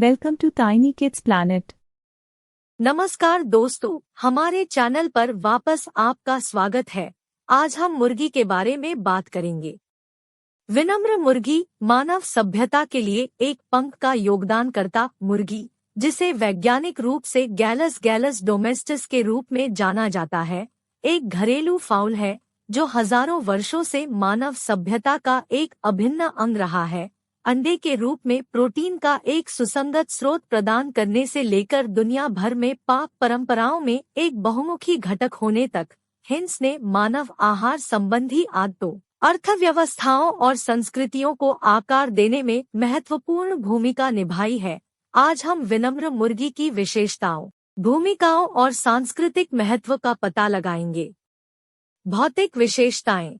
Welcome to tiny kids planet. नमस्कार दोस्तों, हमारे चैनल पर वापस आपका स्वागत है। आज हम मुर्गी के बारे में बात करेंगे। विनम्र मुर्गी मानव सभ्यता के लिए एक पंख का योगदानकर्ता मुर्गी, जिसे वैज्ञानिक रूप से गैलस गैलस डोमेस्टिस के रूप में जाना जाता है, एक घरेलू फाउल है जो हजारों वर्षों से मानव सभ्यता का एक अभिन्न अंग रहा है। अंडे के रूप में प्रोटीन का एक सुसंगत स्रोत प्रदान करने से लेकर दुनिया भर में पाक परंपराओं में एक बहुमुखी घटक होने तक, हेंस ने मानव आहार संबंधी आदतों, अर्थव्यवस्थाओं और संस्कृतियों को आकार देने में महत्वपूर्ण भूमिका निभाई है। आज हम विनम्र मुर्गी की विशेषताओं, भूमिकाओं और सांस्कृतिक महत्व का पता लगाएंगे। भौतिक विशेषताएं।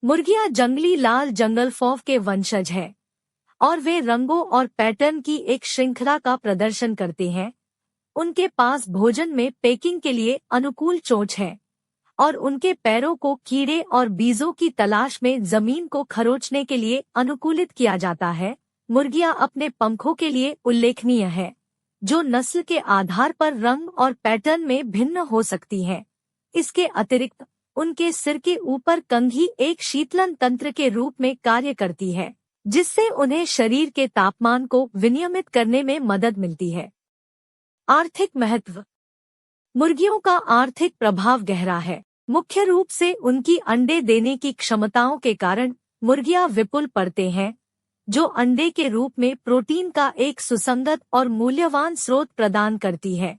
मुर्गियां जंगली लाल जंगल फॉव के वंशज हैं और वे रंगों और पैटर्न की एक श्रृंखला का प्रदर्शन करते हैं। उनके पास भोजन में पैकिंग के लिए अनुकूल चोंच है और उनके पैरों को कीड़े और बीजों की तलाश में जमीन को खरोचने के लिए अनुकूलित किया जाता है। मुर्गियां अपने पंखों के लिए उल्लेखनीय है, जो नस्ल के आधार पर रंग और पैटर्न में भिन्न हो सकती हैं। इसके अतिरिक्त उनके सिर के ऊपर कंघी एक शीतलन तंत्र के रूप में कार्य करती है, जिससे उन्हें शरीर के तापमान को विनियमित करने में मदद मिलती है। आर्थिक महत्व। मुर्गियों का आर्थिक प्रभाव गहरा है। मुख्य रूप से उनकी अंडे देने की क्षमताओं के कारण मुर्गियां विपुल पड़ते हैं, जो अंडे के रूप में प्रोटीन का एक सुसंगत और मूल्यवान स्रोत प्रदान करती है।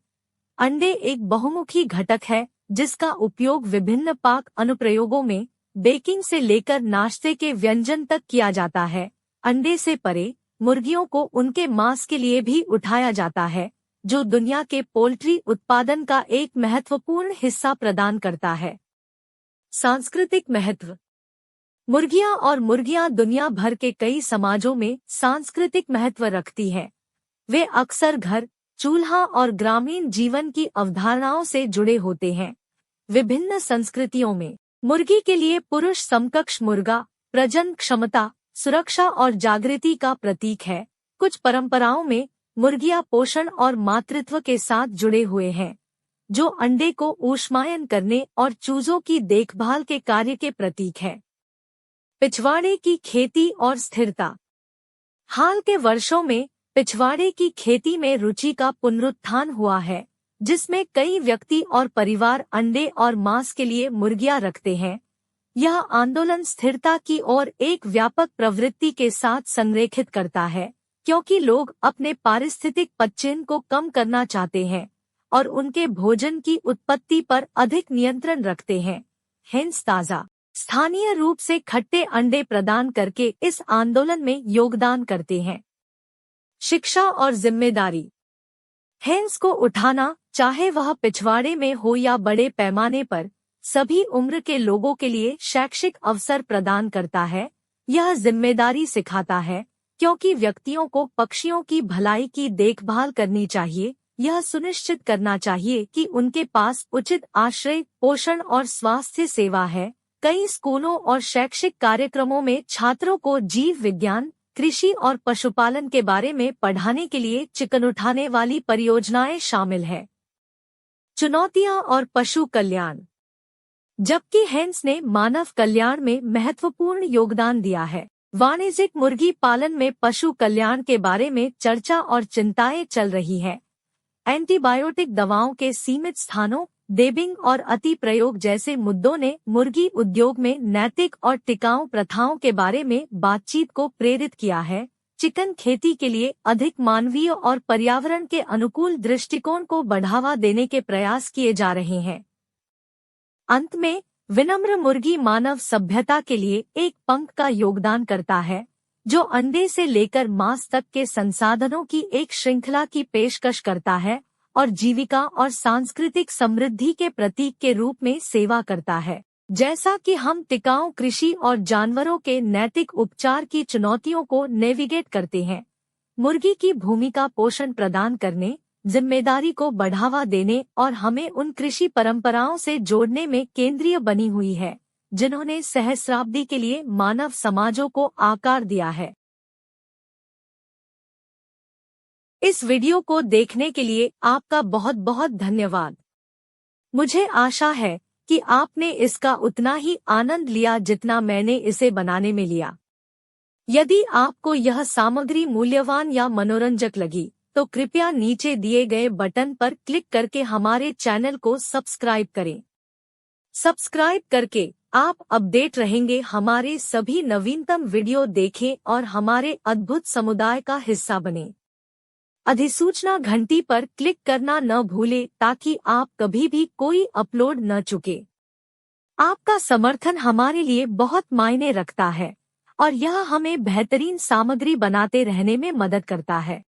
अंडे एक बहुमुखी घटक है जिसका उपयोग विभिन्न पाक अनुप्रयोगों में बेकिंग से लेकर नाश्ते के व्यंजन तक किया जाता है। अंडे से परे मुर्गियों को उनके मांस के लिए भी उठाया जाता है, जो दुनिया के पोल्ट्री उत्पादन का एक महत्वपूर्ण हिस्सा प्रदान करता है। सांस्कृतिक महत्व। मुर्गियां दुनिया भर के कई समाजों में सांस्कृतिक महत्व रखती हैं। वे अक्सर घर, चूल्हा और ग्रामीण जीवन की अवधारणाओं से जुड़े होते हैं। विभिन्न संस्कृतियों में मुर्गी के लिए पुरुष समकक्ष मुर्गा प्रजनन क्षमता, सुरक्षा और जागृति का प्रतीक है। कुछ परंपराओं में मुर्गियां पोषण और मातृत्व के साथ जुड़े हुए हैं, जो अंडे को ऊष्मायन करने और चूजों की देखभाल के कार्य के प्रतीक है। पिछवाड़े की खेती और स्थिरता। हाल के वर्षों में पिछवाड़े की खेती में रुचि का पुनरुत्थान हुआ है, जिसमें कई व्यक्ति और परिवार अंडे और मांस के लिए मुर्गियां रखते हैं। यह आंदोलन स्थिरता की ओर एक व्यापक प्रवृत्ति के साथ संरेखित करता है, क्योंकि लोग अपने पारिस्थितिक पदचिह्न को कम करना चाहते हैं और उनके भोजन की उत्पत्ति पर अधिक नियंत्रण रखते हैं। हेंस ताज़ा, स्थानीय रूप से खट्टे अंडे प्रदान करके इस आंदोलन में योगदान करते हैं। शिक्षा और जिम्मेदारी। हेंस को उठाना, चाहे वह पिछवाड़े में हो या बड़े पैमाने पर, सभी उम्र के लोगों के लिए शैक्षिक अवसर प्रदान करता है। यह जिम्मेदारी सिखाता है, क्योंकि व्यक्तियों को पक्षियों की भलाई की देखभाल करनी चाहिए। यह सुनिश्चित करना चाहिए कि उनके पास उचित आश्रय, पोषण और स्वास्थ्य सेवा है। कई स्कूलों और शैक्षिक कार्यक्रमों में छात्रों को जीव विज्ञान, कृषि और पशुपालन के बारे में पढ़ाने के लिए चिकन उठाने वाली परियोजनाएं शामिल है। चुनौतियां और पशु कल्याण। जबकि हेंस ने मानव कल्याण में महत्वपूर्ण योगदान दिया है, वाणिज्यिक मुर्गी पालन में पशु कल्याण के बारे में चर्चा और चिंताएं चल रही है। एंटीबायोटिक दवाओं के सीमित स्थानों, डेबिंग और अति प्रयोग जैसे मुद्दों ने मुर्गी उद्योग में नैतिक और टिकाऊ प्रथाओं के बारे में बातचीत को प्रेरित किया है। चिकन खेती के लिए अधिक मानवीय और पर्यावरण के अनुकूल दृष्टिकोण को बढ़ावा देने के प्रयास किए जा रहे हैं। अंत में, विनम्र मुर्गी मानव सभ्यता के लिए एक पंख का योगदान करता है, जो अंडे से लेकर मांस तक के संसाधनों की एक श्रृंखला की पेशकश करता है और जीविका और सांस्कृतिक समृद्धि के प्रतीक के रूप में सेवा करता है। जैसा कि हम टिकाऊ कृषि और जानवरों के नैतिक उपचार की चुनौतियों को नेविगेट करते हैं, मुर्गी की भूमिका पोषण प्रदान करने, जिम्मेदारी को बढ़ावा देने और हमें उन कृषि परंपराओं से जोड़ने में केंद्रीय बनी हुई है, जिन्होंने सहस्राब्दी के लिए मानव समाजों को आकार दिया है। इस वीडियो को देखने के लिए आपका बहुत बहुत धन्यवाद। मुझे आशा है कि आपने इसका उतना ही आनंद लिया जितना मैंने इसे बनाने में लिया। यदि आपको यह सामग्री मूल्यवान या मनोरंजक लगी तो कृपया नीचे दिए गए बटन पर क्लिक करके हमारे चैनल को सब्सक्राइब करें। सब्सक्राइब करके आप अपडेट रहेंगे, हमारे सभी नवीनतम वीडियो देखें और हमारे अद्भुत समुदाय का हिस्सा बनें। अधिसूचना घंटी पर क्लिक करना न भूलें ताकि आप कभी भी कोई अपलोड न चुके। आपका समर्थन हमारे लिए बहुत मायने रखता है और यह हमें बेहतरीन सामग्री बनाते रहने में मदद करता है।